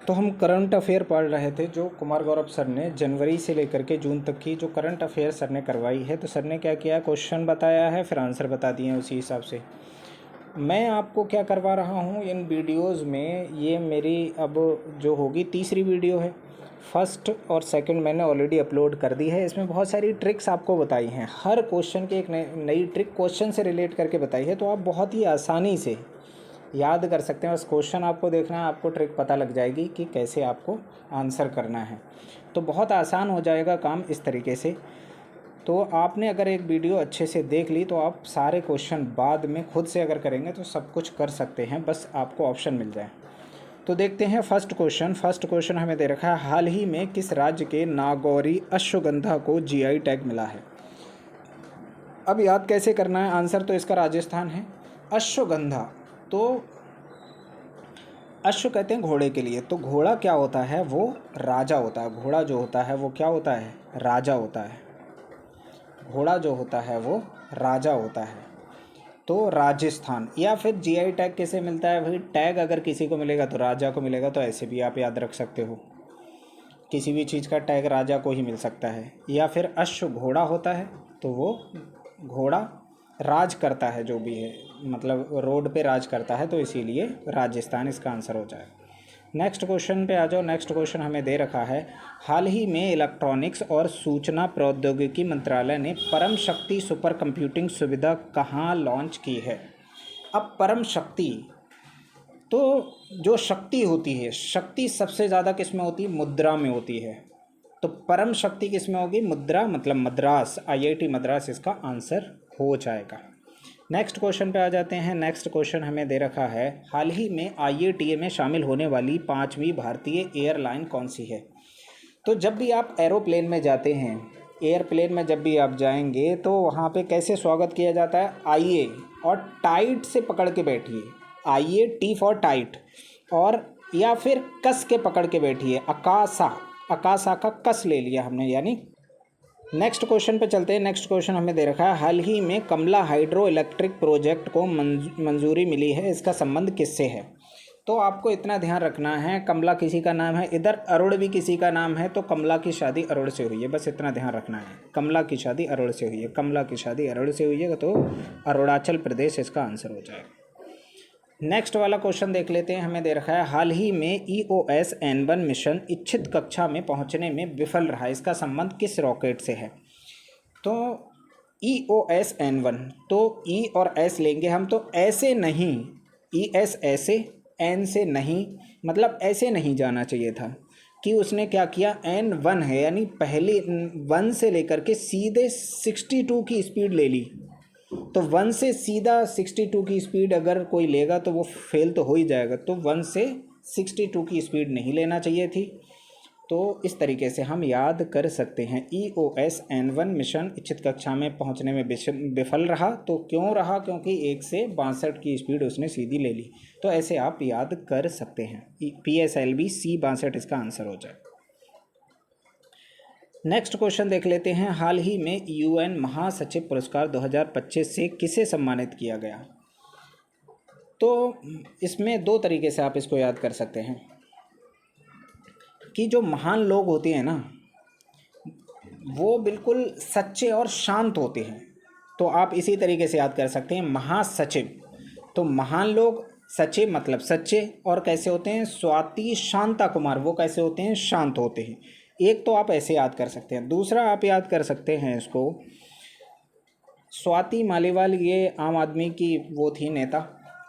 तो हम current affair पढ़ रहे थे जो कुमार गौरव सर ने जनवरी से लेकर के जून तक की जो करंट अफेयर सर ने करवाई है। तो सर ने क्या किया, क्वेश्चन बताया है, फिर आंसर बता दिए हैं उसी हिसाब से। मैं आपको क्या करवा रहा हूँ इन वीडियोस में, ये मेरी अब जो होगी तीसरी वीडियो है। फर्स्ट और सेकंड मैंने ऑलरेडी अपलोड कर दी है। इसमें बहुत सारी ट्रिक्स आपको बताई हैं, हर क्वेश्चन की एक नई ट्रिक क्वेश्चन से रिलेट करके बताई है, तो आप बहुत ही आसानी से याद कर सकते हैं। बस क्वेश्चन आपको देखना है, आपको ट्रिक पता लग जाएगी कि कैसे आपको आंसर करना है, तो बहुत आसान हो जाएगा काम इस तरीके से। तो आपने अगर एक वीडियो अच्छे से देख ली तो आप सारे क्वेश्चन बाद में खुद से अगर करेंगे तो सब कुछ कर सकते हैं, बस आपको ऑप्शन मिल जाए। तो देखते हैं फर्स्ट क्वेश्चन हमें दे रखा है, हाल ही में किस राज्य के नागौरी अश्वगंधा को जीआई टैग मिला है। अब याद कैसे करना है, आंसर तो इसका राजस्थान है। अश्वगंधा, तो अश्व कहते हैं घोड़े के लिए, तो घोड़ा क्या होता है, वो राजा होता है। घोड़ा जो होता है वो क्या होता है, राजा होता है। घोड़ा जो होता है वो राजा होता है। तो राजस्थान। या फिर जीआई टैग कैसे मिलता है भाई, टैग अगर किसी को मिलेगा तो राजा को मिलेगा, तो ऐसे भी आप याद रख सकते हो, किसी भी चीज़ का टैग राजा को ही मिल सकता है। या फिर अश्व घोड़ा होता है, तो वो घोड़ा राज करता है, जो भी है मतलब रोड पे राज करता है, तो इसीलिए राजस्थान इसका आंसर हो जाएगा। नेक्स्ट क्वेश्चन पे आ जाओ। नेक्स्ट क्वेश्चन हमें दे रखा है, हाल ही में इलेक्ट्रॉनिक्स और सूचना प्रौद्योगिकी मंत्रालय ने परम शक्ति सुपर कंप्यूटिंग सुविधा कहाँ लॉन्च की है। अब परम शक्ति, तो जो शक्ति होती है, शक्ति सबसे ज़्यादा किस में होती है, मुद्रा में होती है। तो परम शक्ति किस में होगी, मुद्रा, मतलब मद्रास, आईआईटी मद्रास इसका आंसर हो जाएगा। नेक्स्ट क्वेश्चन पे आ जाते हैं। नेक्स्ट क्वेश्चन हमें दे रखा है, हाल ही में आईएटीए में शामिल होने वाली 5वीं भारतीय एयरलाइन कौन सी है। तो जब भी आप एरोप्लेन में जाते हैं, एयरप्लेन में जब भी आप जाएंगे तो वहाँ पे कैसे स्वागत किया जाता है, आइए और टाइट से पकड़ के बैठिए, आइए टी फॉर टाइट, और या फिर कस के पकड़ के बैठिए, अकासा, अकासा का कस ले लिया हमने यानी। नेक्स्ट क्वेश्चन पे चलते हैं। नेक्स्ट क्वेश्चन हमें दे रखा है, हाल ही में कमला हाइड्रो इलेक्ट्रिक प्रोजेक्ट को मंजूरी मिली है, इसका संबंध किससे है। तो आपको इतना ध्यान रखना है, कमला किसी का नाम है, इधर अरुण भी किसी का नाम है, तो कमला की शादी अरुण से हुई है, बस इतना ध्यान रखना है। कमला की शादी अरुण से हुई है, कमला की शादी अरुण से हुई है, तो अरुणाचल प्रदेश इसका आंसर हो जाएगा। नेक्स्ट वाला क्वेश्चन देख लेते हैं। हमें दे रखा है, हाल ही में EOS N1 मिशन इच्छित कक्षा में पहुंचने में विफल रहा, इसका संबंध किस रॉकेट से है। तो EOS N1, तो E और S लेंगे हम, तो ऐसे नहीं, ES ऐसे, N से नहीं, मतलब ऐसे नहीं जाना चाहिए था कि उसने क्या किया, N1 है यानी पहले 1 से लेकर के सीधे 62 की स्पीड ले ली। तो 1 से सीधा 62 की स्पीड अगर कोई लेगा तो वो फेल तो हो ही जाएगा, तो 1 से 62 की स्पीड नहीं लेना चाहिए थी। तो इस तरीके से हम याद कर सकते हैं, EOS N1 मिशन इच्छित कक्षा में पहुंचने में विफल रहा। तो क्यों रहा, क्योंकि 1 से 62 की स्पीड उसने सीधी ले ली। तो ऐसे आप याद कर सकते हैं, PSLV C62 इसका आंसर हो जाए। नेक्स्ट क्वेश्चन देख लेते हैं, हाल ही में UN महासचिव पुरस्कार 2025 से किसे सम्मानित किया गया। तो इसमें 2 तरीके से आप इसको याद कर सकते हैं कि जो महान लोग होते हैं ना, वो बिल्कुल सच्चे और शांत होते हैं। तो आप इसी तरीके से याद कर सकते हैं, महासचिव, तो महान लोग, सच्चे मतलब सच्चे, और कैसे होते हैं, स्वाति शांता कुमार, वो कैसे होते हैं, शांत होते हैं। एक तो आप ऐसे याद कर सकते हैं। दूसरा आप याद कर सकते हैं इसको, स्वाति मालीवाल ये आम आदमी की वो थी नेता,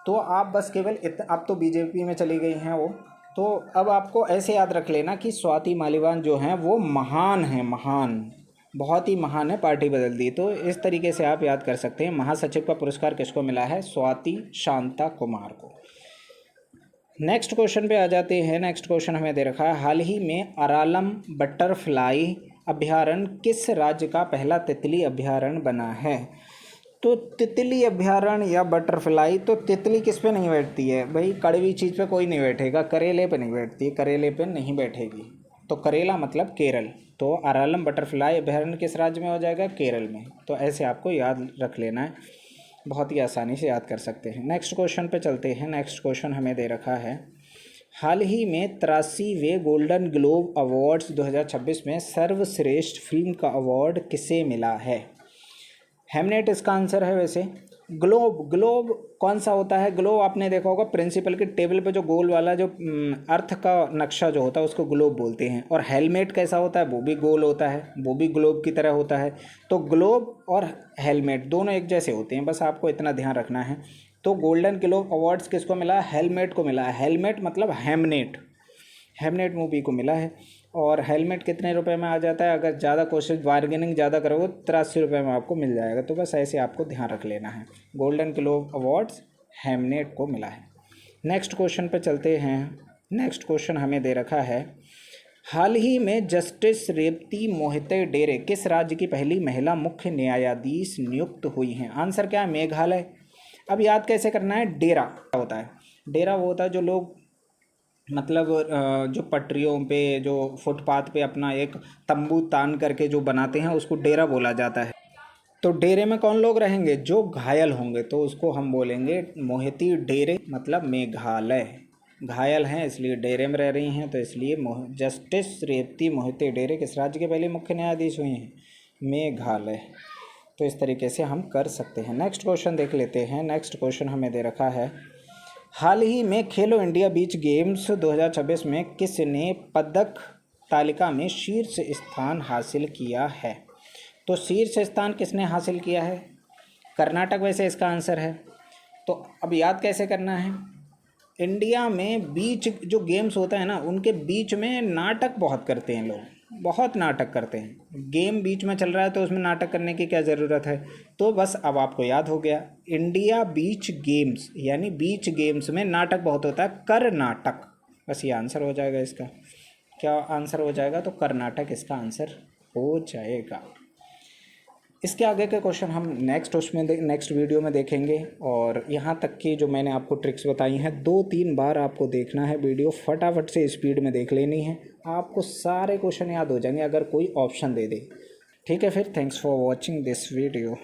तो आप बस केवल अब तो बीजेपी में चली गई हैं वो, तो अब आपको ऐसे याद रख लेना कि स्वाति मालीवाल जो हैं वो महान हैं, महान, बहुत ही महान है, पार्टी बदल दी। तो इस तरीके से आप याद कर सकते हैं, महासचिव का पुरस्कार किसको मिला है, स्वाति शांता कुमार को। नेक्स्ट क्वेश्चन पे आ जाते हैं। नेक्स्ट क्वेश्चन हमें दे रखा है, हाल ही में अरालम बटरफ्लाई अभयारण्य किस राज्य का पहला तितली अभयारण्य बना है। तो तितली अभयारण्य या बटरफ्लाई, तो तितली किस पे नहीं बैठती है भाई, कड़वी चीज़ पे कोई नहीं बैठेगा, करेले पे नहीं बैठती है, करेले पे नहीं बैठेगी, तो करेला मतलब केरल। तो अरालम बटरफ्लाई अभयारण्य किस राज्य में हो जाएगा, केरल में। तो ऐसे आपको याद रख लेना है, बहुत ही आसानी से याद कर सकते हैं। नेक्स्ट क्वेश्चन पे चलते हैं। नेक्स्ट क्वेश्चन हमें दे रखा है, हाल ही में 83वें गोल्डन ग्लोब अवार्ड्स 2026 में सर्वश्रेष्ठ फिल्म का अवार्ड किसे मिला है? हेमनेट इसका आंसर है। वैसे ग्लोब, ग्लोब कौन सा होता है? ग्लोब आपने देखा होगा प्रिंसिपल की टेबल पे जो गोल वाला जो अर्थ का नक्शा जो होता है उसको ग्लोब बोलते हैं। और हेलमेट कैसा होता है? वो भी गोल होता है, वो भी ग्लोब की तरह होता है। तो ग्लोब और हेलमेट दोनों एक जैसे होते हैं, बस आपको इतना ध्यान रखना है। तो गोल्डन ग्लोब अवार्ड्स किसको मिला? हेलमेट को मिला है। हेलमेट मतलब हेमनेट, हेमनेट मूवी को मिला है। और हेलमेट कितने रुपए में आ जाता है? अगर ज़्यादा कोशिश बार्गेनिंग ज़्यादा करोगे 83 रुपये में आपको मिल जाएगा। तो बस ऐसे आपको ध्यान रख लेना है। गोल्डन ग्लोब अवार्ड्स हेमनेट को मिला है। नेक्स्ट क्वेश्चन पे चलते हैं। नेक्स्ट क्वेश्चन हमें दे रखा है, हाल ही में जस्टिस रेवती मोहिते डेरे किस राज्य की पहली महिला मुख्य न्यायाधीश नियुक्त हुई हैं? आंसर क्या है? मेघालय। अब याद कैसे करना है? डेरा होता है, डेरा वो होता है जो लोग मतलब जो पटरियों पे जो फुटपाथ पे अपना एक तंबू तान करके जो बनाते हैं उसको डेरा बोला जाता है। तो डेरे में कौन लोग रहेंगे? जो घायल होंगे, तो उसको हम बोलेंगे मोहिती डेरे, मतलब मेघालय। घायल हैं इसलिए डेरे में रह रही हैं, तो इसलिए जस्टिस रेवती मोहिते डेरे किस राज्य के पहले मुख्य न्यायाधीश हुई हैं? मेघालय। तो इस तरीके से हम कर सकते हैं। नेक्स्ट क्वेश्चन देख लेते हैं। नेक्स्ट क्वेश्चन हमें दे रखा है, हाल ही में खेलो इंडिया बीच गेम्स 2026 में किसने पदक तालिका में शीर्ष स्थान हासिल किया है? तो शीर्ष स्थान किसने हासिल किया है? कर्नाटक वैसे इसका आंसर है। तो अब याद कैसे करना है? इंडिया में बीच जो गेम्स होता है ना, उनके बीच में नाटक बहुत करते हैं लोग, बहुत नाटक करते हैं। गेम बीच में चल रहा है तो उसमें नाटक करने की क्या ज़रूरत है? तो बस अब आपको याद हो गया, इंडिया बीच गेम्स यानी बीच गेम्स में नाटक बहुत होता है, कर्नाटक। बस ये आंसर हो जाएगा इसका। क्या आंसर हो जाएगा? तो कर्नाटक इसका आंसर हो जाएगा। इसके आगे के क्वेश्चन हम नेक्स्ट वीडियो में देखेंगे। और यहाँ तक की जो मैंने आपको ट्रिक्स बताई हैं 2-3 बार आपको देखना है वीडियो, फटाफट से स्पीड में देख लेनी है, आपको सारे क्वेश्चन याद हो जाएंगे अगर कोई ऑप्शन दे दे। ठीक है, फिर thanks for watching this video.